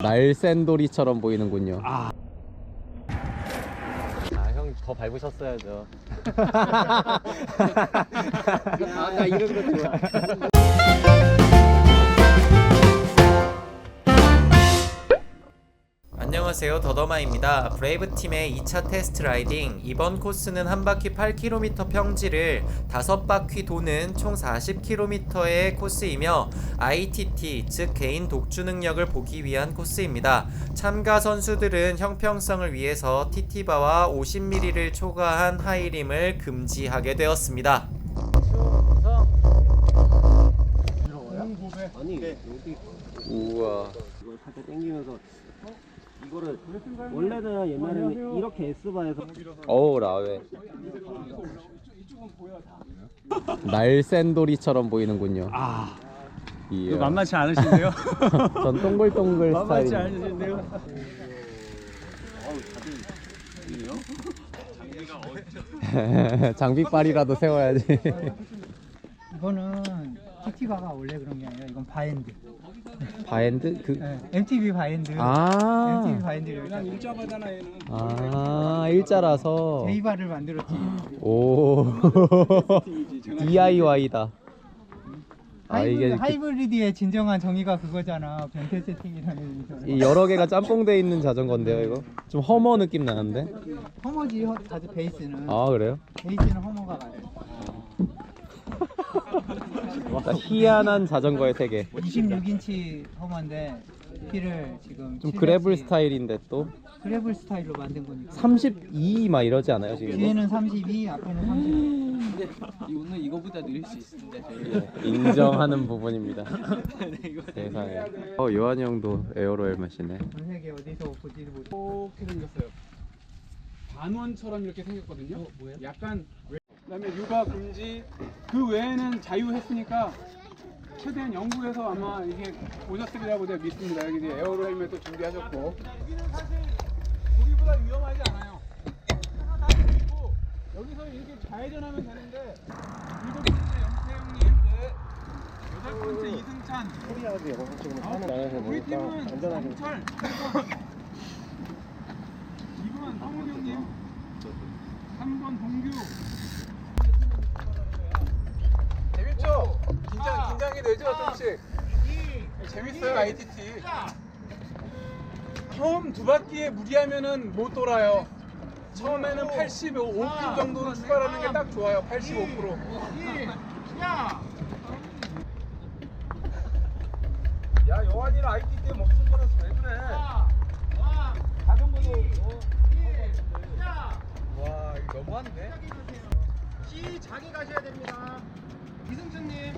날샌돌이처럼 보이는군요. 아, 형 더 밟으셨어야죠. 나 이런 거 좋아. 안녕하세요, 더더마입니다. 브레이브팀의 2차 테스트 라이딩. 이번 코스는 한 바퀴 8km 평지를 5바퀴 도는 총 40km의 코스이며 ITT, 즉 개인 독주 능력을 보기 위한 코스입니다. 참가 선수들은 형평성을 위해서 TT바와 50mm를 초과한 하이림을 금지하게 되었습니다. 아니 여기 우와. 이걸 살짝 당기면서 이거를 원래는 옛날에는 이렇게 S바에서 어우 라웨. 날샌돌이처럼 보이는군요. 아, 이야. 이거 만만치 않으신데요? 전 동글동글 만만치 스타일. 않으신데요? 장비빨이라도 세워야지. 이거는 TT바가 원래 그런 게 아니라 이건 바엔드. 바엔드 그. 네, MTB 바엔드. 아. MTB 바엔드를 아 일자라서. J바를 만들었지. 오. DIY다. 아 이게 하이브리드의 진정한 정의가 그거잖아. 변태 세팅이라는 의미잖아. 이 여러 개가 짬뽕돼 있는 자전거인데요, 이거? 좀 허머 느낌 나는데? 허머지 다들 베이스는. 아 그래요? 베이스는 허머가 맞아. 진짜 희한한 자전거의 세계. 26인치 허머인데 키를 지금 좀 7인치 그래블 스타일인데 또 그래블 스타일로 만든 거니까. 32 막 이러지 않아요 지금? 뒤에는 32, 앞에는 30. 근데 오늘 이거보다 느릴 수 있는데 저희. 인정하는 부분입니다. 네, 이거 세상에. 요한이 형도 에어로 헬멧이네. 전 세계 어디서 보지도 못. 이렇게 생겼어요. 반원처럼 이렇게 생겼거든요. 약간 그다음에 육아 금지 그 외에는 자유했으니까 최대한 연구해서 아마 이게 오셨으리라고 제가 믿습니다. 여기 이제 에어로 헬멧도 준비하셨고 우리보다 위험하지 않아요. 그리고 여기서 이렇게 좌회전하면 되는데 7번째 염태영님, 8번째 이승찬, 우리 팀은 정철, 2번 황우경님, 3번 동규. 재밌죠? 긴장이 되죠, 조금씩. 재밌어요, ITT. 처음 두 바퀴에 무리하면은 못 돌아요. 처음에는 85% 정도로 출발하는 게 딱 좋아요. 85%. 야, 요한이는 ITT에 목숨 걸어서 왜 그래? 자전거도. 와, 이거 너무한데? 키 자기 가셔야 됩니다. 이승준님.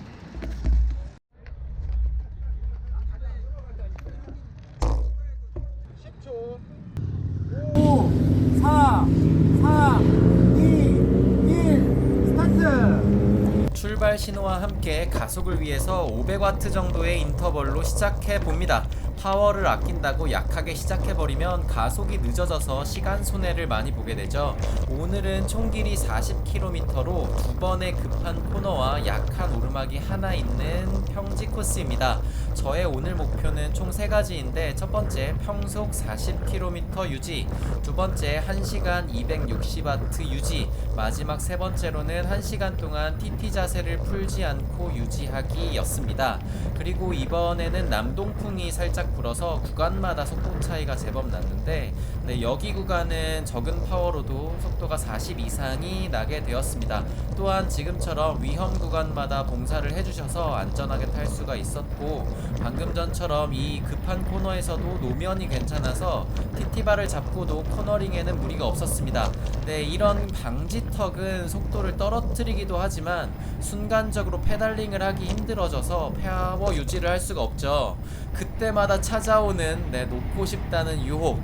출발 신호와 함께 가속을 위해서 500W 정도의 인터벌로 시작해 봅니다. 파워를 아낀다고 약하게 시작해버리면 가속이 늦어져서 시간 손해를 많이 보게 되죠. 오늘은 총 길이 40km로 두 번의 급한 코너와 약한 오르막이 하나 있는 평지 코스입니다. 저의 오늘 목표는 총 3가지인데 첫 번째 평속 40km 유지, 두 번째 1시간 260W 유지, 마지막 세 번째로는 1시간 동안 TT 자세를 풀지 않고 유지하기 였습니다. 그리고 이번에는 남동풍이 살짝 불어서 구간마다 속도 차이가 제법 났는데 여기 구간은 적은 파워로도 속도가 40 이상이 나게 되었습니다. 또한 지금처럼 위험 구간마다 봉사를 해주셔서 안전하게 탈 수가 있었고 방금 전처럼 이 급한 코너에서도 노면이 괜찮아서 TT바를 잡고도 코너링에는 무리가 없었습니다. 네, 이런 방지턱은 속도를 떨어뜨리기도 하지만 순간적으로 페달링을 하기 힘들어져서 파워 유지를 할 수가 없죠. 그때마다 찾아오는 놓고 싶다는 유혹.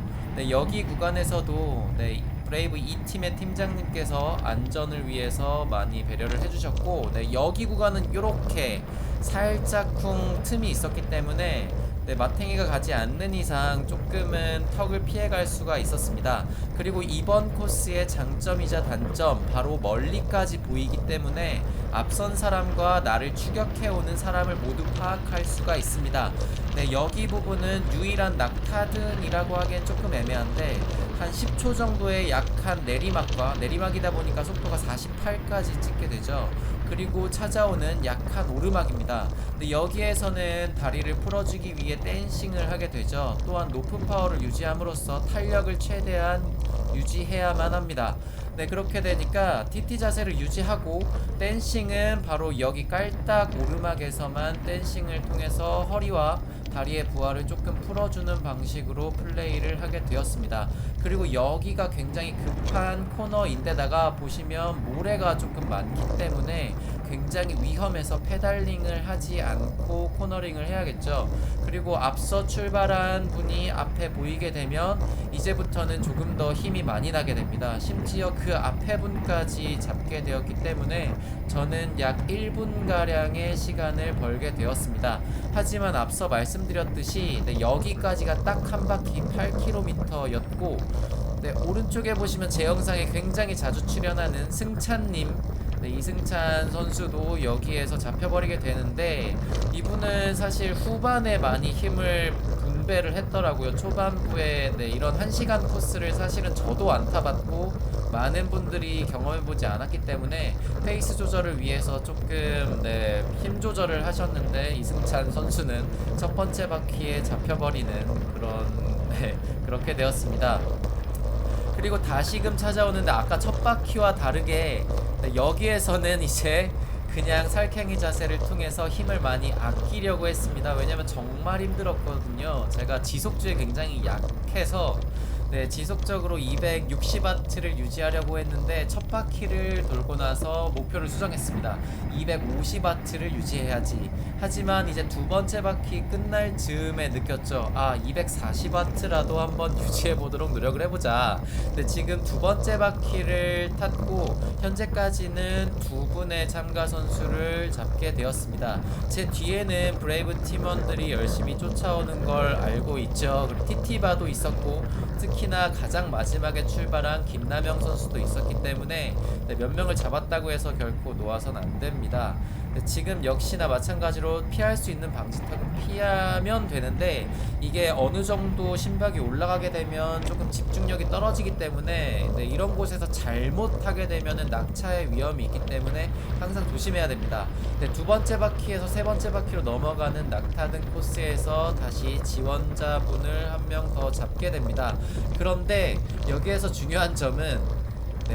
여기 구간에서도 브레이브 2팀의 팀장님께서 안전을 위해서 많이 배려를 해주셨고 여기 구간은 이렇게 살짝 쿵 틈이 있었기 때문에 마탱이가 가지 않는 이상 조금은 턱을 피해갈 수가 있었습니다. 그리고 이번 코스의 장점이자 단점, 바로 멀리까지 보이기 때문에 앞선 사람과 나를 추격해오는 사람을 모두 파악할 수가 있습니다. 네, 여기 부분은 유일한 낙타등이라고 하기엔 조금 애매한데 한 10초 정도의 약한 내리막이다 보니까 속도가 48까지 찍게 되죠. 그리고 찾아오는 약한 오르막입니다. 근데 여기에서는 다리를 풀어주기 위해 댄싱을 하게 되죠. 또한 높은 파워를 유지함으로써 탄력을 최대한 유지해야만 합니다. 네, 그렇게 되니까 TT 자세를 유지하고 댄싱은 바로 여기 깔딱 오르막에서만 댄싱을 통해서 허리와 다리의 부하를 조금 풀어주는 방식으로 플레이를 하게 되었습니다. 그리고 여기가 굉장히 급한 코너인데다가 보시면 모래가 조금 많기 때문에 굉장히 위험해서 페달링을 하지 않고 코너링을 해야겠죠. 그리고 앞서 출발한 분이 앞에 보이게 되면 이제부터는 조금 더 힘이 많이 나게 됩니다. 심지어 그 앞에 분까지 잡게 되었기 때문에 저는 약 1분가량의 시간을 벌게 되었습니다. 하지만 앞서 말씀드렸듯이 여기까지가 딱 한 바퀴 8km였고 오른쪽에 보시면 제 영상에 굉장히 자주 출연하는 승찬님, 이승찬 선수도 여기에서 잡혀버리게 되는데 이분은 사실 후반에 많이 힘을 분배를 했더라고요. 초반부에 이런 1시간 코스를 사실은 저도 안 타봤고 많은 분들이 경험해보지 않았기 때문에 페이스 조절을 위해서 조금 힘 조절을 하셨는데 이승찬 선수는 첫 번째 바퀴에 잡혀버리는 그렇게 되었습니다. 그리고 다시금 찾아오는데 아까 첫 바퀴와 다르게 여기에서는 이제 그냥 살쾡이 자세를 통해서 힘을 많이 아끼려고 했습니다. 왜냐면 정말 힘들었거든요. 제가 지속주에 굉장히 약해서 지속적으로 260W를 유지하려고 했는데 첫 바퀴를 돌고 나서 목표를 수정했습니다. 250W를 유지해야지. 하지만 이제 두 번째 바퀴 끝날 즈음에 느꼈죠. 240W라도 한번 유지해 보도록 노력을 해보자. 근데 지금 두 번째 바퀴를 탔고 현재까지는 두 분의 참가 선수를 잡게 되었습니다. 제 뒤에는 브레이브 팀원들이 열심히 쫓아오는 걸 알고 있죠. 그리고 TT바도 있었고 특히나 가장 마지막에 출발한 김남영 선수도 있었기 때문에 몇 명을 잡았다고 해서 결코 놓아선 안 됩니다. 지금 역시나 마찬가지로 피할 수 있는 방지턱은 피하면 되는데 이게 어느 정도 심박이 올라가게 되면 조금 집중력이 떨어지기 때문에 이런 곳에서 잘못하게 되면은 낙차의 위험이 있기 때문에 항상 조심해야 됩니다. 두 번째 바퀴에서 세 번째 바퀴로 넘어가는 낙타등 코스에서 다시 지원자분을 한 명 더 잡게 됩니다. 그런데 여기에서 중요한 점은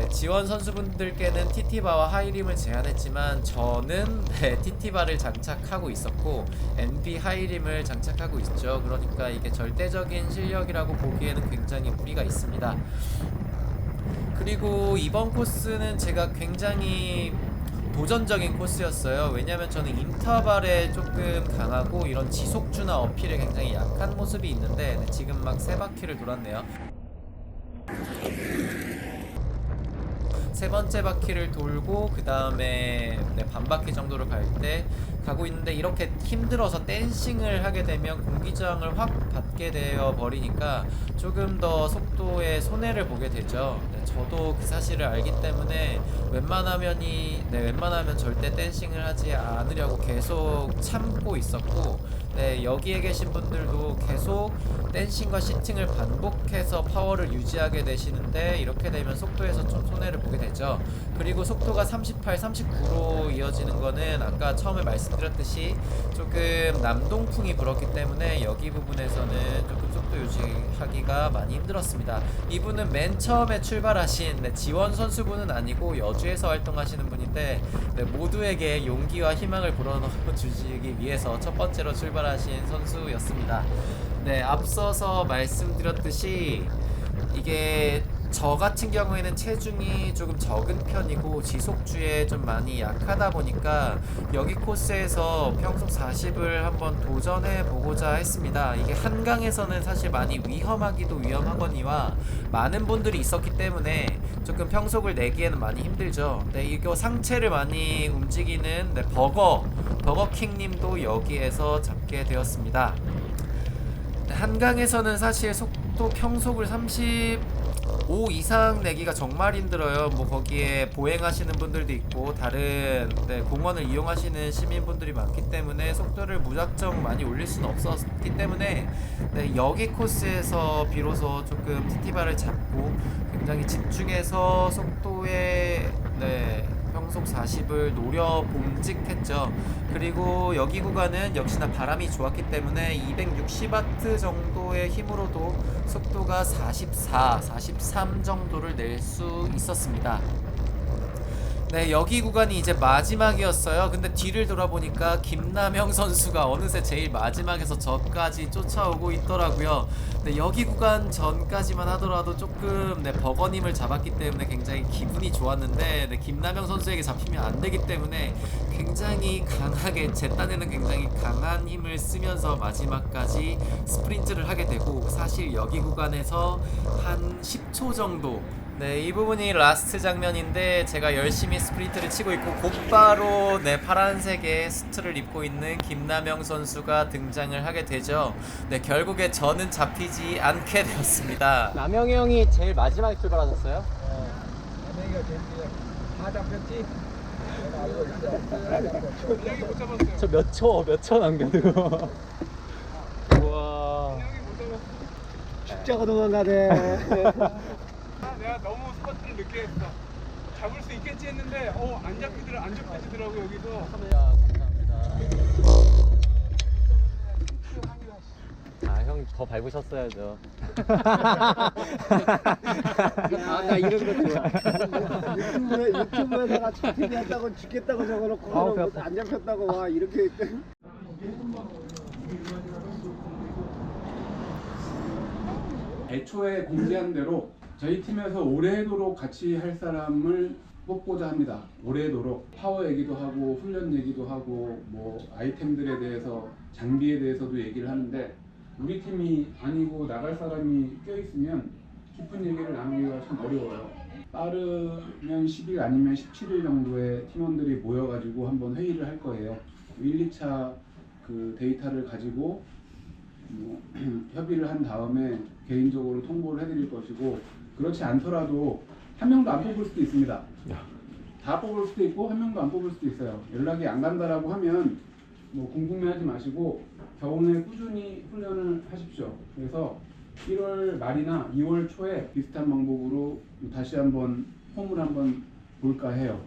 지원 선수분들께는 TT바와 하이림을 제안했지만 저는 TT바를 장착하고 있었고 NB 하이림을 장착하고 있죠. 그러니까 이게 절대적인 실력이라고 보기에는 굉장히 무리가 있습니다. 그리고 이번 코스는 제가 굉장히 도전적인 코스였어요. 왜냐면 저는 인터벌에 조금 강하고 이런 지속주나 어필에 굉장히 약한 모습이 있는데 지금 막 세 바퀴를 돌았네요. 세 번째 바퀴를 돌고 그 다음에 반 바퀴 정도를 갈 때 가고 있는데 이렇게 힘들어서 댄싱을 하게 되면 공기저항을 확 받게 되어 버리니까 조금 더 속도에 손해를 보게 되죠. 저도 그 사실을 알기 때문에 웬만하면 절대 댄싱을 하지 않으려고 계속 참고 있었고 여기에 계신 분들도 계속 댄싱과 시팅을 반복해서 파워를 유지하게 되시는데 이렇게 되면 속도에서 좀 손해를 보게 되죠. 그리고 속도가 38, 39로 이어지는 거는 아까 처음에 말씀드렸듯이 조금 남동풍이 불었기 때문에 여기 부분에서는 조금 속도 유지하기가 많이 힘들었습니다. 이분은 맨 처음에 출발하신 지원 선수분은 아니고 여주에서 활동하시는 분인데 모두에게 용기와 희망을 불어넣어주시기 위해서 첫 번째로 출발하신 선수였습니다. 앞서서 말씀드렸듯이 이게 저 같은 경우에는 체중이 조금 적은 편이고 지속주에 좀 많이 약하다 보니까 여기 코스에서 평속 40을 한번 도전해 보고자 했습니다. 이게 한강에서는 사실 많이 위험하기도 위험하거니와 많은 분들이 있었기 때문에 조금 평속을 내기에는 많이 힘들죠. 이거 상체를 많이 움직이는 버거킹 님도 여기에서 잡게 되었습니다. 한강에서는 사실 속도 평속을 35 이상 내기가 정말 힘들어요. 뭐 거기에 보행하시는 분들도 있고 다른 공원을 이용하시는 시민분들이 많기 때문에 속도를 무작정 많이 올릴 수는 없었기 때문에 여기 코스에서 비로소 조금 TT바를 잡고 굉장히 집중해서 속도에 평속 40을 노려봄직했죠. 그리고 여기 구간은 역시나 바람이 좋았기 때문에 260W 정도의 힘으로도 속도가 44, 43 정도를 낼 수 있었습니다. 네, 여기 구간이 이제 마지막이었어요. 근데 뒤를 돌아보니까 김남영 선수가 어느새 제일 마지막에서 저까지 쫓아오고 있더라고요. 네, 여기 구간 전까지만 하더라도 조금 버거님을 잡았기 때문에 굉장히 기분이 좋았는데 김남영 선수에게 잡히면 안 되기 때문에 굉장히 강하게 제 딴에는 굉장히 강한 힘을 쓰면서 마지막까지 스프린트를 하게 되고 사실 여기 구간에서 한 10초 정도 이 부분이 라스트 장면인데 제가 열심히 스프린트를 치고 있고 곧바로 파란색의 수트를 입고 있는 김남영 선수가 등장을 하게 되죠. 결국에 저는 잡히지 않게 되었습니다. 남영이 형이 제일 마지막에 출발하셨어요? 다 잡혔지? 형이 못 잡았어요. 저 몇 초 남겨두고. 우와. 형이 못 잡았어. 십자가 도망가네. 내가 너무 스퍼트를 늦게 했어. 잡을 수 있겠지 했는데 안 잡혀지더라고 여기서. 형 더 밟으셨어야죠. 나 이런 거 좋아. 유튜브에다가 잡히게 했다고 죽겠다고 적어놓고 안 잡혔다고 와 이렇게. 애초에 공지한 대로 저희 팀에서 오래도록 같이 할 사람을 뽑고자 합니다. 오래도록 파워 얘기도 하고 훈련 얘기도 하고 뭐 아이템들에 대해서 장비에 대해서도 얘기를 하는데 우리 팀이 아니고 나갈 사람이 껴있으면 깊은 얘기를 나누기가 참 어려워요. 빠르면 10일 아니면 17일 정도의 팀원들이 모여가지고 한번 회의를 할 거예요. 1, 2차 그 데이터를 가지고 협의를 한 다음에 개인적으로 통보를 해드릴 것이고 그렇지 않더라도 한 명도 안 뽑을 수도 있습니다. 다 뽑을 수도 있고 한 명도 안 뽑을 수도 있어요. 연락이 안 간다라고 하면 뭐 궁금해하지 마시고 겨우내 꾸준히 훈련을 하십시오. 그래서 1월 말이나 2월 초에 비슷한 방법으로 다시 한번 폼을 한번 볼까 해요.